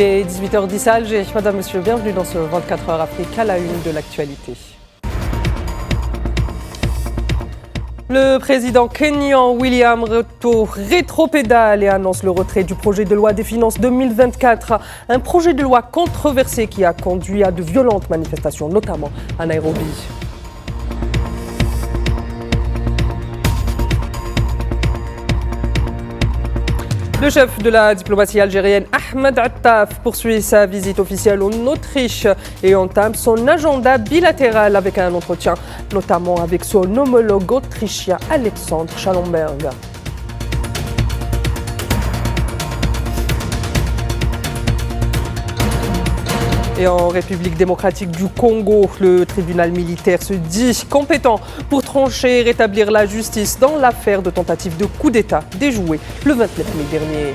Il est 18h10 à Alger. Madame, Monsieur, bienvenue dans ce 24 heures Afrique à la une de l'actualité. Le président kényan William Ruto rétropédale et annonce le retrait du projet de loi des finances 2024. Un projet de loi controversé qui a conduit à de violentes manifestations, notamment à Nairobi. Le chef de la diplomatie algérienne, Ahmed Attaf, poursuit sa visite officielle en Autriche et entame son agenda bilatéral avec un entretien, notamment avec son homologue autrichien Alexandre Schallenberg. Et en République démocratique du Congo, le tribunal militaire se dit compétent pour trancher et rétablir la justice dans l'affaire de tentative de coup d'État déjouée le 29 mai dernier.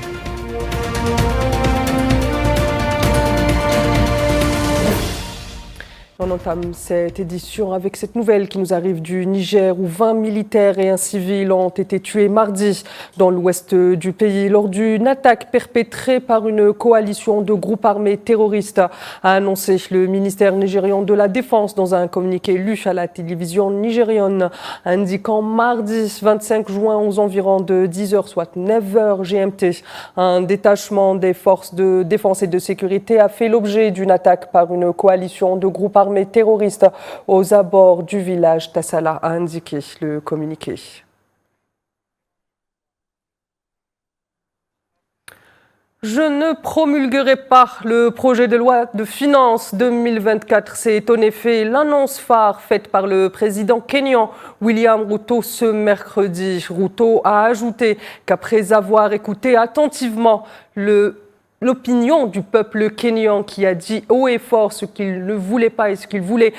On entame cette édition avec cette nouvelle qui nous arrive du Niger où 20 militaires et un civil ont été tués mardi dans l'ouest du pays lors d'une attaque perpétrée par une coalition de groupes armés terroristes, a annoncé le ministère nigérian de la Défense dans un communiqué lu à la télévision nigérienne, indiquant mardi 25 juin aux environs de 10h, soit 9h GMT. Un détachement des forces de défense et de sécurité a fait l'objet d'une attaque par une coalition de groupes armés terroristes aux abords du village Tassala, a indiqué le communiqué. Je ne promulguerai pas le projet de loi de finances 2024. C'est en effet l'annonce phare faite par le président kényan William Ruto ce mercredi. Ruto a ajouté qu'après avoir écouté attentivement l'opinion du peuple kényan qui a dit haut et fort ce qu'il ne voulait pas et ce qu'il voulait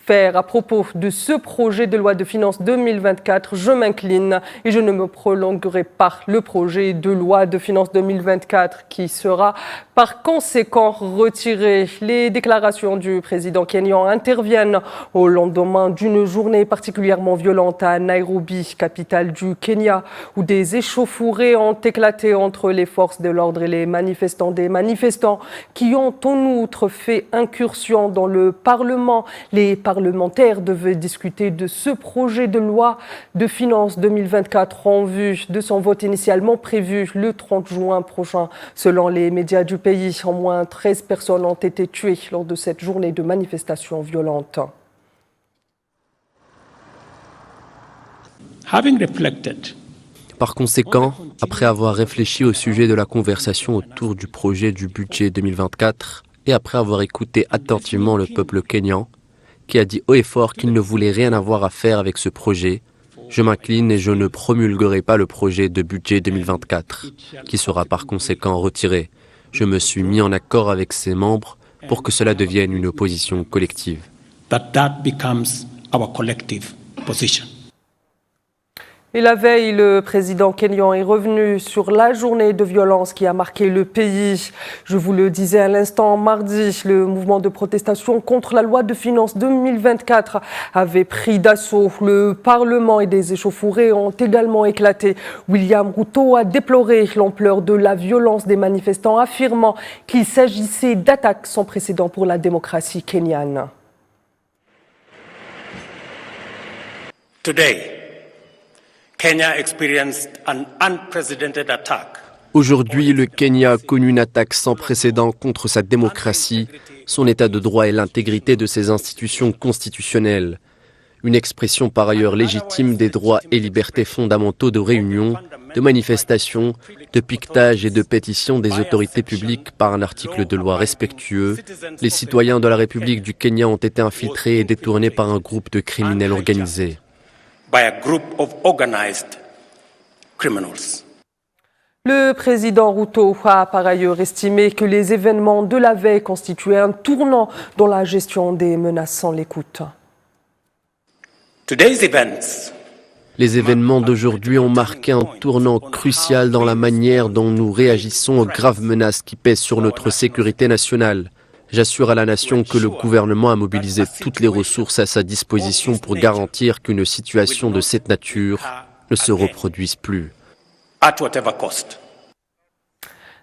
faire à propos de ce projet de loi de finances 2024, je m'incline et je ne me prolongerai pas le projet de loi de finances 2024 qui sera par conséquent retiré. Les déclarations du président kényan interviennent au lendemain d'une journée particulièrement violente à Nairobi, capitale du Kenya, où des échauffourées ont éclaté entre les forces de l'ordre et les manifestants. Des manifestants qui ont en outre fait incursion dans le Parlement. Les parlementaires devaient discuter de ce projet de loi de finances 2024 en vue de son vote initialement prévu le 30 juin prochain. Selon les médias du pays, au moins 13 personnes ont été tuées lors de cette journée de manifestations violentes. Par conséquent, après avoir réfléchi au sujet de la conversation autour du projet du budget 2024 et après avoir écouté attentivement le peuple kényan, qui a dit haut et fort qu'il ne voulait rien avoir à faire avec ce projet, je m'incline et je ne promulguerai pas le projet de budget 2024, qui sera par conséquent retiré. Je me suis mis en accord avec ses membres pour que cela devienne une position collective. Et la veille, le président kényan est revenu sur la journée de violence qui a marqué le pays. Je vous le disais à l'instant, mardi, le mouvement de protestation contre la loi de finances 2024 avait pris d'assaut le Parlement et des échauffourées ont également éclaté. William Ruto a déploré l'ampleur de la violence des manifestants, affirmant qu'il s'agissait d'attaques sans précédent pour la démocratie kenyane. Aujourd'hui, le Kenya a connu une attaque sans précédent contre sa démocratie, son état de droit et l'intégrité de ses institutions constitutionnelles. Une expression par ailleurs légitime des droits et libertés fondamentaux de réunion, de manifestation, de piquetage et de pétition des autorités publiques par un article de loi respectueux. Les citoyens de la République du Kenya ont été infiltrés et détournés par un groupe de criminels organisés. Le président Ruto a par ailleurs estimé que les événements de la veille constituaient un tournant dans la gestion des menaces sans l'écoute. Les événements d'aujourd'hui ont marqué un tournant crucial dans la manière dont nous réagissons aux graves menaces qui pèsent sur notre sécurité nationale. J'assure à la nation que le gouvernement a mobilisé toutes les ressources à sa disposition pour garantir qu'une situation de cette nature ne se reproduise plus.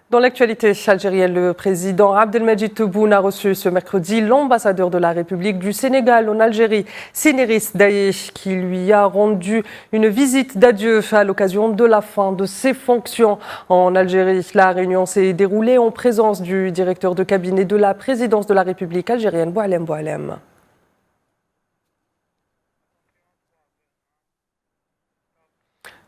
Dans l'actualité algérienne, le président Abdelmadjid Tebboune a reçu ce mercredi l'ambassadeur de la République du Sénégal en Algérie, Sénéris Daye, qui lui a rendu une visite d'adieu à l'occasion de la fin de ses fonctions en Algérie. La réunion s'est déroulée en présence du directeur de cabinet de la présidence de la République algérienne, Boualem Boualem.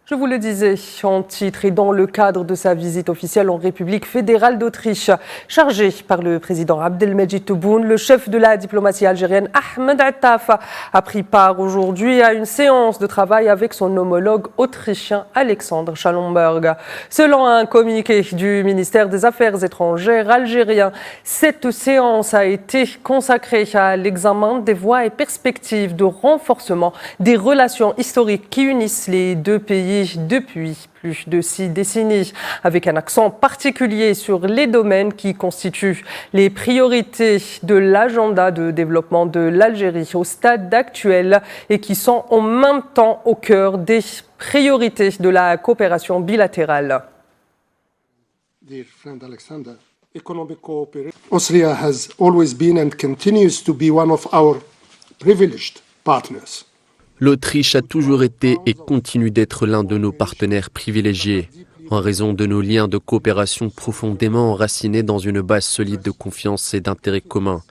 Je vous le disais en titre et dans le cadre de sa visite officielle en République fédérale d'Autriche, chargé par le président Abdelmadjid Tebboune, le chef de la diplomatie algérienne Ahmed Attaf a pris part aujourd'hui à une séance de travail avec son homologue autrichien Alexander Schallenberg. Selon un communiqué du ministère des Affaires étrangères algérien, cette séance a été consacrée à l'examen des voies et perspectives de renforcement des relations historiques qui unissent les deux pays depuis plus de 6 décennies, avec un accent particulier sur les domaines qui constituent les priorités de l'agenda de développement de l'Algérie au stade actuel et qui sont en même temps au cœur des priorités de la coopération bilatérale. Dear friend Alexander, economic cooperation. Austria has always been and continues to be one of our privileged partners. L'Autriche a toujours été et continue d'être l'un de nos partenaires privilégiés, en raison de nos liens de coopération profondément enracinés dans une base solide de confiance et d'intérêts communs,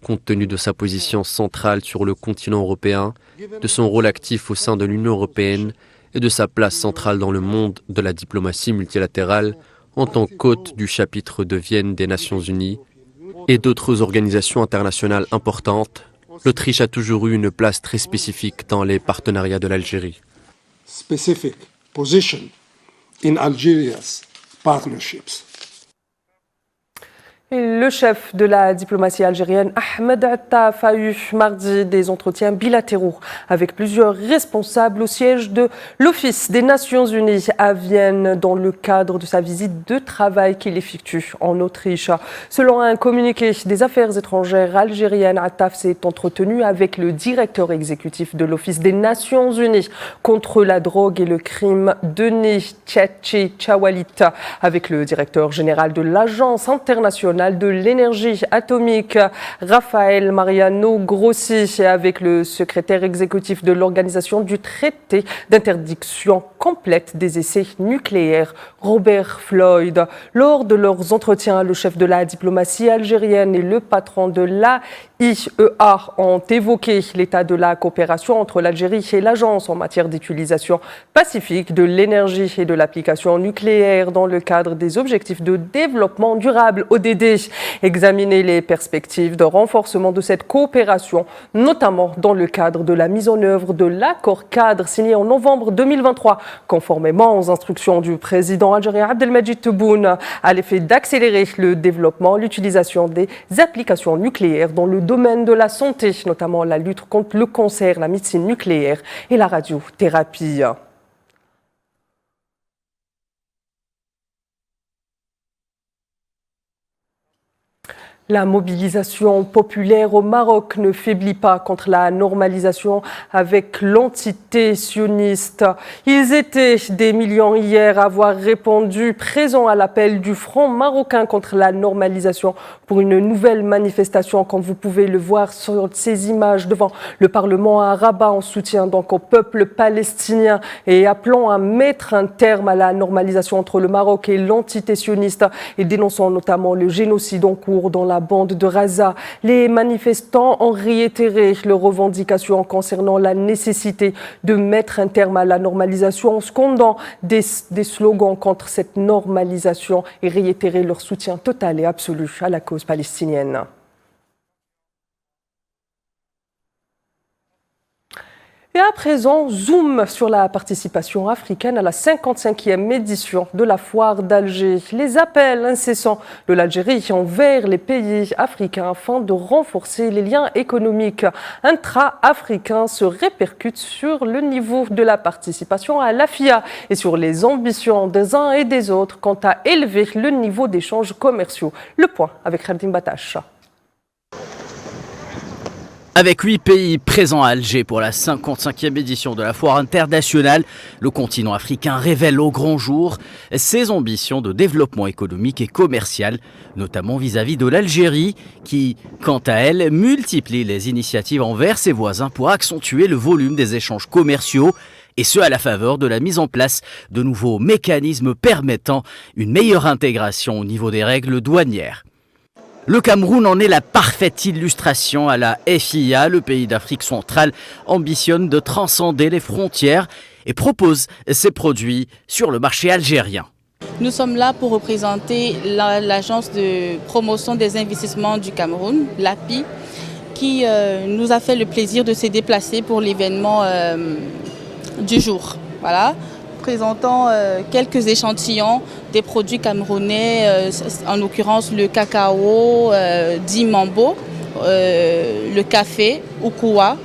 compte tenu de sa position centrale sur le continent européen, de son rôle actif au sein de l'Union européenne et de sa place centrale dans le monde de la diplomatie multilatérale en tant qu'hôte du chapitre de Vienne des Nations Unies et d'autres organisations internationales importantes. L'Autriche a toujours eu une place très spécifique dans les partenariats de l'Algérie. Specific position in Algeria's partnerships. Et le chef de la diplomatie algérienne, Ahmed Attaf, a eu mardi des entretiens bilatéraux avec plusieurs responsables au siège de l'Office des Nations Unies à Vienne dans le cadre de sa visite de travail qu'il effectue en Autriche. Selon un communiqué des affaires étrangères algériennes, Attaf s'est entretenu avec le directeur exécutif de l'Office des Nations Unies contre la drogue et le crime, Denis Chawalit, avec le directeur général de l'Agence internationale de l'énergie atomique, Raphaël Mariano Grossi, et avec le secrétaire exécutif de l'Organisation du traité d'interdiction complète des essais nucléaires, Robert Floyd. Lors de leurs entretiens, le chef de la diplomatie algérienne et le patron de l'AIEA ont évoqué l'état de la coopération entre l'Algérie et l'Agence en matière d'utilisation pacifique de l'énergie et de l'application nucléaire dans le cadre des objectifs de développement durable ODD. Examiner les perspectives de renforcement de cette coopération, notamment dans le cadre de la mise en œuvre de l'accord cadre signé en novembre 2023, conformément aux instructions du président algérien Abdelmadjid Tebboune, à l'effet d'accélérer le développement, l'utilisation des applications nucléaires dans le domaine de la santé, notamment la lutte contre le cancer, la médecine nucléaire et la radiothérapie. La mobilisation populaire au Maroc ne faiblit pas contre la normalisation avec l'entité sioniste. Ils étaient des millions hier à avoir répondu présents à l'appel du Front marocain contre la normalisation pour une nouvelle manifestation, comme vous pouvez le voir sur ces images devant le Parlement à Rabat, en soutien donc au peuple palestinien et appelant à mettre un terme à la normalisation entre le Maroc et l'entité sioniste et dénonçant notamment le génocide en cours dans la bande de Gaza. Les manifestants ont réitéré leurs revendications concernant la nécessité de mettre un terme à la normalisation en scandant des slogans contre cette normalisation et réitéré leur soutien total et absolu à la cause palestinienne. Et à présent, zoom sur la participation africaine à la 55e édition de la Foire d'Alger. Les appels incessants de l'Algérie envers les pays africains afin de renforcer les liens économiques intra-africains se répercutent sur le niveau de la participation à l'AFIA et sur les ambitions des uns et des autres quant à élever le niveau d'échanges commerciaux. Le point avec Khardim Batache. Avec 8 pays présents à Alger pour la 55e édition de la Foire internationale, le continent africain révèle au grand jour ses ambitions de développement économique et commercial, notamment vis-à-vis de l'Algérie, qui, quant à elle, multiplie les initiatives envers ses voisins pour accentuer le volume des échanges commerciaux, et ce à la faveur de la mise en place de nouveaux mécanismes permettant une meilleure intégration au niveau des règles douanières. Le Cameroun en est la parfaite illustration. À la FIA, le pays d'Afrique centrale ambitionne de transcender les frontières et propose ses produits sur le marché algérien. Nous sommes là pour représenter l'agence de promotion des investissements du Cameroun, l'API, qui nous a fait le plaisir de se déplacer pour l'événement du jour. Voilà. Présentant quelques échantillons des produits camerounais, en l'occurrence le cacao dit Mambo, le café Oukoua,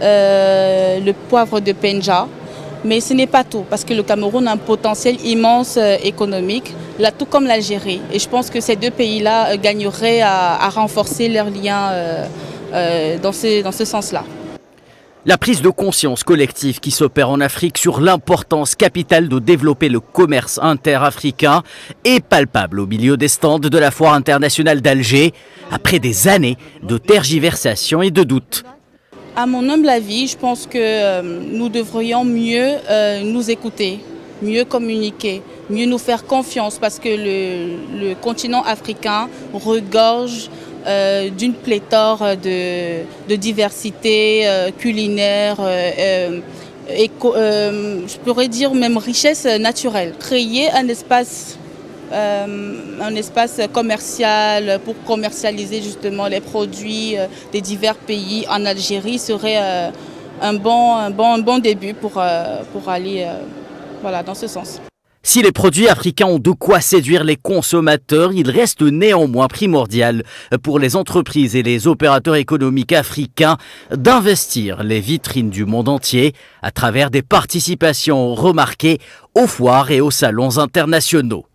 le poivre de Penja. Mais ce n'est pas tout, parce que le Cameroun a un potentiel immense économique, là, tout comme l'Algérie. Et je pense que ces deux pays-là gagneraient à renforcer leurs liens dans ce sens-là. La prise de conscience collective qui s'opère en Afrique sur l'importance capitale de développer le commerce interafricain est palpable au milieu des stands de la Foire internationale d'Alger, après des années de tergiversations et de doutes. À mon humble avis, je pense que nous devrions mieux nous écouter, mieux communiquer, mieux nous faire confiance, parce que le continent africain regorge d'une pléthore de diversité culinaire, je pourrais dire même richesse naturelle. Créer un espace commercial pour commercialiser justement les produits des divers pays en Algérie serait un bon début pour aller dans ce sens. Si les produits africains ont de quoi séduire les consommateurs, il reste néanmoins primordial pour les entreprises et les opérateurs économiques africains d'investir les vitrines du monde entier à travers des participations remarquées aux foires et aux salons internationaux.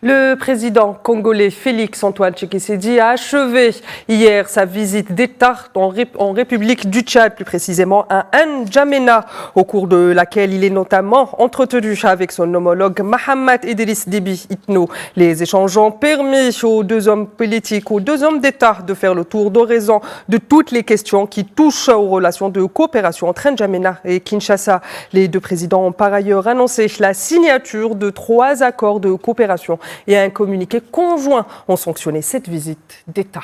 Le président congolais Félix-Antoine Tshisekedi a achevé hier sa visite d'État en République du Tchad, plus précisément à N'Djamena, au cours de laquelle il est notamment entretenu avec son homologue Mahamat Idriss Déby Itno. Les échanges ont permis aux deux hommes politiques, aux deux hommes d'État de faire le tour d'horizon de toutes les questions qui touchent aux relations de coopération entre N'Djamena et Kinshasa. Les deux présidents ont par ailleurs annoncé la signature de 3 accords de coopération et un communiqué conjoint ont sanctionné cette visite d'État.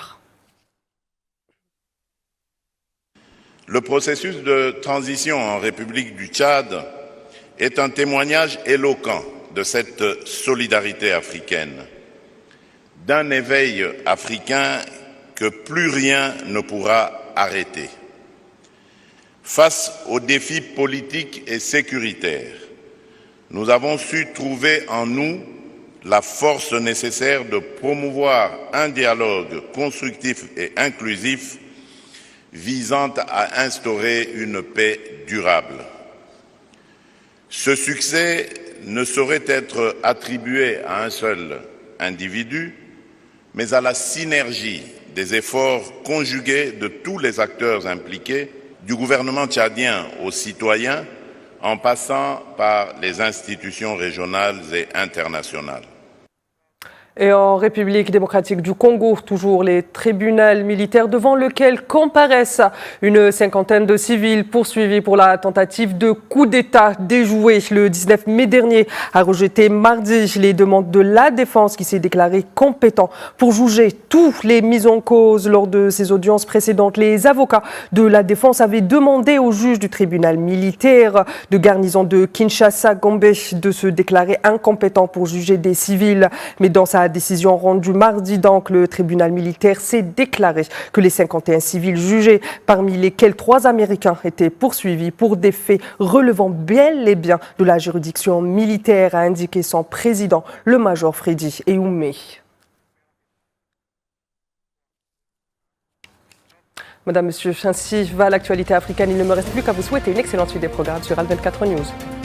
Le processus de transition en République du Tchad est un témoignage éloquent de cette solidarité africaine, d'un éveil africain que plus rien ne pourra arrêter. Face aux défis politiques et sécuritaires, nous avons su trouver en nous la force nécessaire de promouvoir un dialogue constructif et inclusif visant à instaurer une paix durable. Ce succès ne saurait être attribué à un seul individu, mais à la synergie des efforts conjugués de tous les acteurs impliqués, du gouvernement tchadien aux citoyens, en passant par les institutions régionales et internationales. Et en République démocratique du Congo, toujours les tribunaux militaires devant lesquels comparaissent une cinquantaine de civils poursuivis pour la tentative de coup d'État déjoué le 19 mai dernier a rejeté mardi les demandes de la défense qui s'est déclaré compétent pour juger toutes les mises en cause lors de ces audiences précédentes. Les avocats de la défense avaient demandé au juge du tribunal militaire de garnison de Kinshasa, Gombe, de se déclarer incompétent pour juger des civils. Mais dans sa décision rendue mardi, donc, le tribunal militaire s'est déclaré que les 51 civils jugés, parmi lesquels 3 Américains, étaient poursuivis pour des faits relevant bel et bien de la juridiction militaire, a indiqué son président, le major Freddy Eoumé. Madame, Monsieur, ainsi va l'actualité africaine. Il ne me reste plus qu'à vous souhaiter une excellente suite des programmes sur Al 24 News.